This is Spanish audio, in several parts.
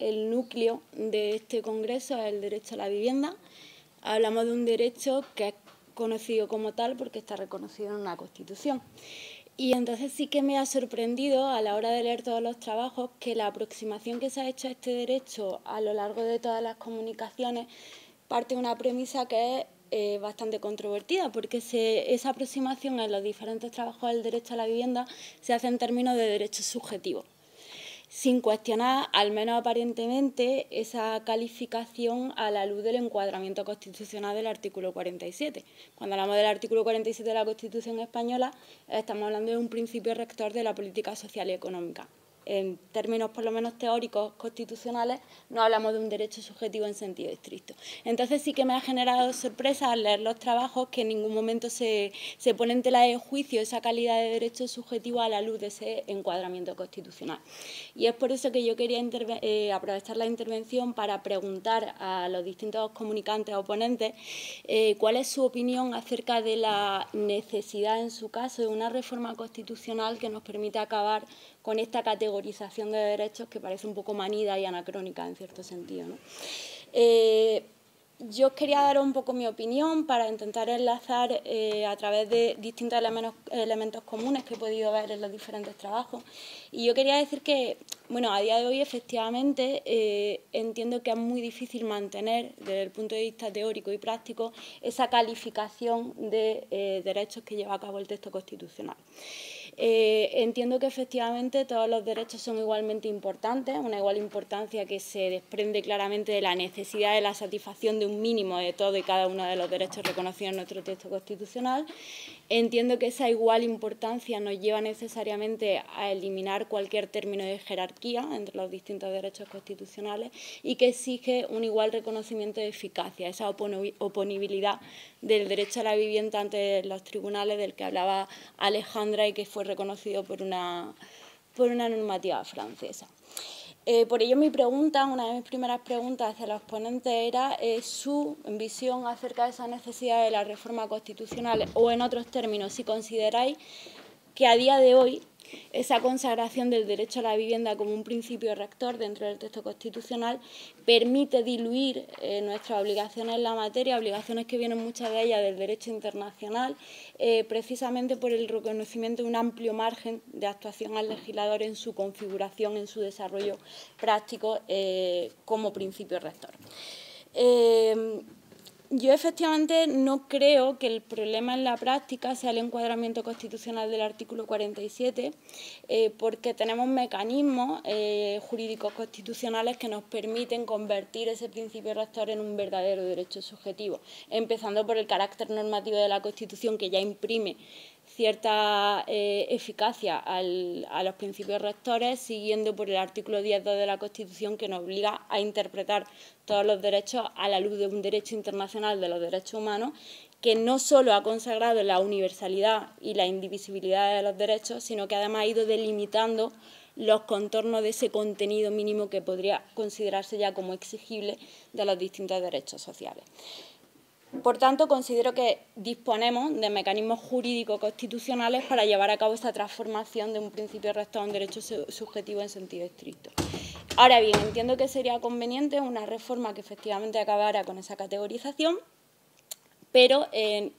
el núcleo de este congreso es el derecho a la vivienda. Hablamos de un derecho que es conocido como tal porque está reconocido en una Constitución. Y entonces sí que me ha sorprendido a la hora de leer todos los trabajos que la aproximación que se ha hecho a este derecho a lo largo de todas las comunicaciones parte de una premisa que es bastante controvertida, porque esa aproximación en los diferentes trabajos del derecho a la vivienda se hace en términos de derechos subjetivos, sin cuestionar, al menos aparentemente, esa calificación a la luz del encuadramiento constitucional del artículo 47. Cuando hablamos del artículo 47 de la Constitución española, estamos hablando de un principio rector de la política social y económica. En términos por lo menos teóricos constitucionales, no hablamos de un derecho subjetivo en sentido estricto. Entonces sí que me ha generado sorpresa al leer los trabajos que en ningún momento se pone en tela de juicio esa calidad de derecho subjetivo a la luz de ese encuadramiento constitucional. Y es por eso que yo quería aprovechar la intervención para preguntar a los distintos comunicantes o ponentes cuál es su opinión acerca de la necesidad, en su caso, de una reforma constitucional que nos permita acabar con esta categorización de derechos que parece un poco manida y anacrónica en cierto sentido, ¿no? Yo os quería dar un poco mi opinión para intentar enlazar a través de distintos elementos comunes que he podido ver en los diferentes trabajos. Y yo quería decir que, bueno, a día de hoy efectivamente entiendo que es muy difícil mantener desde el punto de vista teórico y práctico esa calificación de derechos que lleva a cabo el texto constitucional. Entiendo que efectivamente todos los derechos son igualmente importantes, una igual importancia que se desprende claramente de la necesidad de la satisfacción de un mínimo de todo y cada uno de los derechos reconocidos en nuestro texto constitucional. Entiendo que esa igual importancia nos lleva necesariamente a eliminar cualquier término de jerarquía entre los distintos derechos constitucionales y que exige un igual reconocimiento de eficacia, esa oponibilidad del derecho a la vivienda ante los tribunales del que hablaba Alejandra y que fue reconocido por una normativa francesa. Por ello mi pregunta, una de mis primeras preguntas hacia los ponentes era su visión acerca de esa necesidad de la reforma constitucional o, en otros términos, si consideráis que a día de hoy esa consagración del derecho a la vivienda como un principio rector dentro del texto constitucional permite diluir nuestras obligaciones en la materia, obligaciones que vienen muchas de ellas del derecho internacional, precisamente por el reconocimiento de un amplio margen de actuación al legislador en su configuración, en su desarrollo práctico como principio rector. Yo efectivamente no creo que el problema en la práctica sea el encuadramiento constitucional del artículo 47, porque tenemos mecanismos jurídicos constitucionales que nos permiten convertir ese principio rector en un verdadero derecho subjetivo, empezando por el carácter normativo de la Constitución, que ya imprime cierta eficacia a los principios rectores, siguiendo por el artículo 10.2 de la Constitución, que nos obliga a interpretar todos los derechos a la luz de un derecho internacional de los derechos humanos, que no solo ha consagrado la universalidad y la indivisibilidad de los derechos, sino que además ha ido delimitando los contornos de ese contenido mínimo que podría considerarse ya como exigible de los distintos derechos sociales. Por tanto, considero que disponemos de mecanismos jurídicos constitucionales para llevar a cabo esta transformación de un principio rector a un derecho subjetivo en sentido estricto. Ahora bien, entiendo que sería conveniente una reforma que efectivamente acabara con esa categorización, pero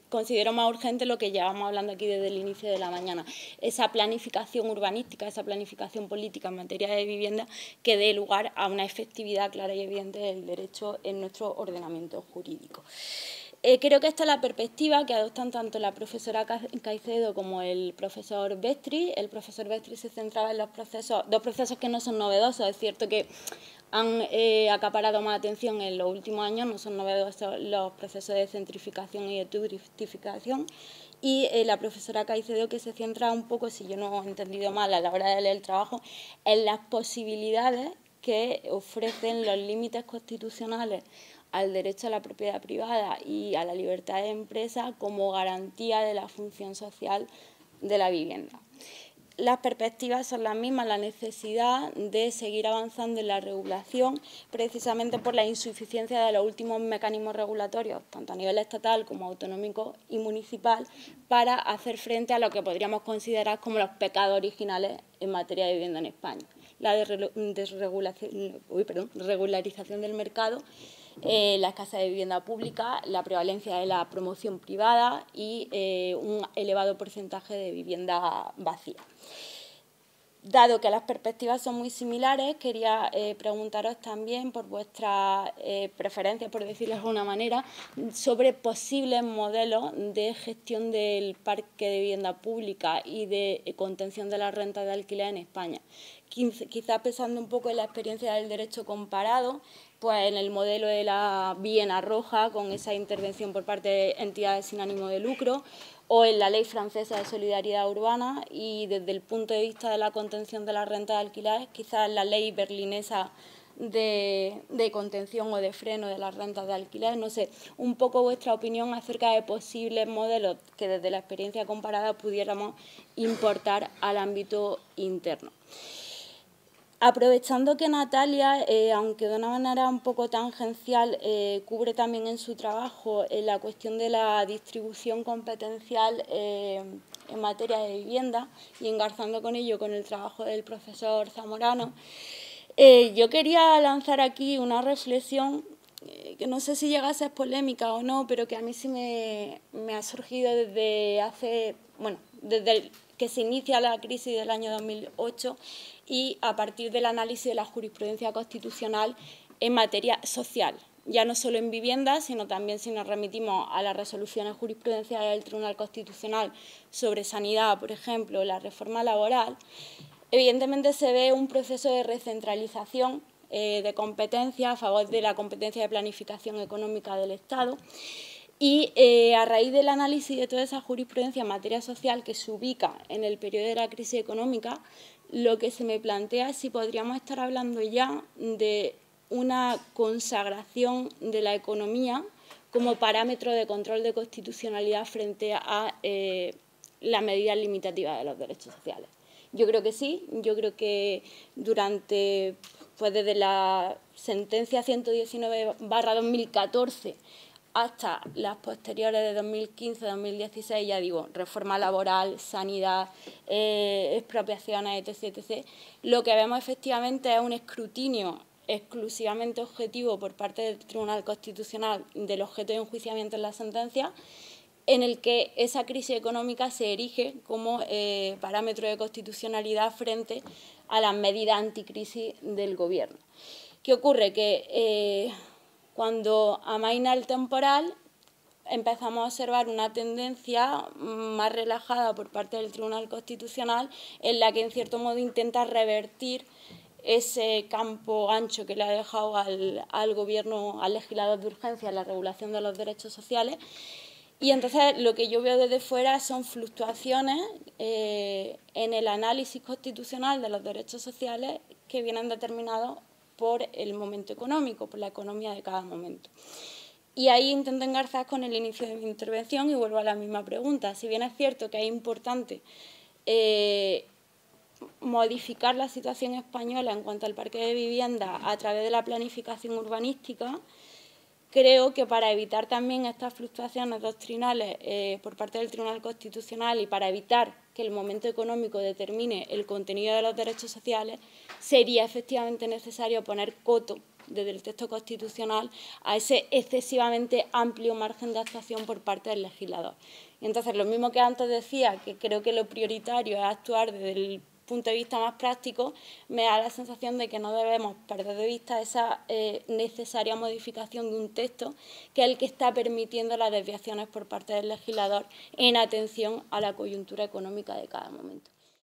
considero más urgente lo que llevamos hablando aquí desde el inicio de la mañana, esa planificación urbanística, esa planificación política en materia de vivienda que dé lugar a una efectividad clara y evidente del derecho en nuestro ordenamiento jurídico. Creo que esta es la perspectiva que adoptan tanto la profesora Caicedo como el profesor Vestri. El profesor Vestri se centraba en dos procesos que no son novedosos. Es cierto que han acaparado más atención en los últimos años, no son novedosos los procesos de centrificación y de turistificación. Y la profesora Caicedo, que se centra un poco, si yo no he entendido mal a la hora de leer el trabajo, en las posibilidades que ofrecen los límites constitucionales al derecho a la propiedad privada y a la libertad de empresa como garantía de la función social de la vivienda. Las perspectivas son las mismas, la necesidad de seguir avanzando en la regulación, precisamente por la insuficiencia de los últimos mecanismos regulatorios, tanto a nivel estatal como autonómico y municipal, para hacer frente a lo que podríamos considerar como los pecados originales en materia de vivienda en España. la regularización del mercado, la escasez de vivienda pública, la prevalencia de la promoción privada y un elevado porcentaje de vivienda vacía. Dado que las perspectivas son muy similares, quería preguntaros también por vuestras preferencias, por decirlo de alguna manera, sobre posibles modelos de gestión del parque de vivienda pública y de contención de la renta de alquiler en España. Quizás pensando un poco en la experiencia del derecho comparado, pues en el modelo de la Viena Roja, con esa intervención por parte de entidades sin ánimo de lucro, o en la Ley Francesa de Solidaridad Urbana, y desde el punto de vista de la contención de la renta de alquiler, quizás la Ley Berlinesa de contención o de freno de las rentas de alquiler. No sé, un poco vuestra opinión acerca de posibles modelos que desde la experiencia comparada pudiéramos importar al ámbito interno. Aprovechando que Natalia, aunque de una manera un poco tangencial, cubre también en su trabajo la cuestión de la distribución competencial en materia de vivienda y engarzando con ello con el trabajo del profesor Zamorano, yo quería lanzar aquí una reflexión que no sé si llega a ser polémica o no, pero que a mí sí me ha surgido desde desde que se inicia la crisis del año 2008 y a partir del análisis de la jurisprudencia constitucional en materia social, ya no solo en vivienda, sino también si nos remitimos a las resoluciones jurisprudenciales del Tribunal Constitucional sobre sanidad, por ejemplo, la reforma laboral. Evidentemente se ve un proceso de recentralización de competencia a favor de la competencia de planificación económica del Estado. Y a raíz del análisis de toda esa jurisprudencia en materia social que se ubica en el periodo de la crisis económica, lo que se me plantea es si podríamos estar hablando ya de una consagración de la economía como parámetro de control de constitucionalidad frente a las medidas limitativas de los derechos sociales. Yo creo que sí, yo creo que desde la sentencia 119/2014 hasta las posteriores de 2015, 2016, ya digo, reforma laboral, sanidad, expropiaciones, etc., etc., lo que vemos efectivamente es un escrutinio exclusivamente objetivo por parte del Tribunal Constitucional del objeto de enjuiciamiento en la sentencia, en el que esa crisis económica se erige como parámetro de constitucionalidad frente a las medidas anticrisis del Gobierno. ¿Qué ocurre? Que cuando amaina el temporal empezamos a observar una tendencia más relajada por parte del Tribunal Constitucional en la que en cierto modo intenta revertir ese campo ancho que le ha dejado al Gobierno, al legislador de urgencia en la regulación de los derechos sociales. Y entonces lo que yo veo desde fuera son fluctuaciones en el análisis constitucional de los derechos sociales que vienen determinados por el momento económico, por la economía de cada momento. Y ahí intento engarzar con el inicio de mi intervención y vuelvo a la misma pregunta. Si bien es cierto que es importante modificar la situación española en cuanto al parque de vivienda a través de la planificación urbanística, creo que para evitar también estas fluctuaciones doctrinales por parte del Tribunal Constitucional y para evitar que el momento económico determine el contenido de los derechos sociales, sería efectivamente necesario poner coto desde el texto constitucional a ese excesivamente amplio margen de actuación por parte del legislador. Y entonces, lo mismo que antes decía, que creo que lo prioritario es actuar desde el punto de vista más práctico, me da la sensación de que no debemos perder de vista esa necesaria modificación de un texto que es el que está permitiendo las desviaciones por parte del legislador en atención a la coyuntura económica de cada momento.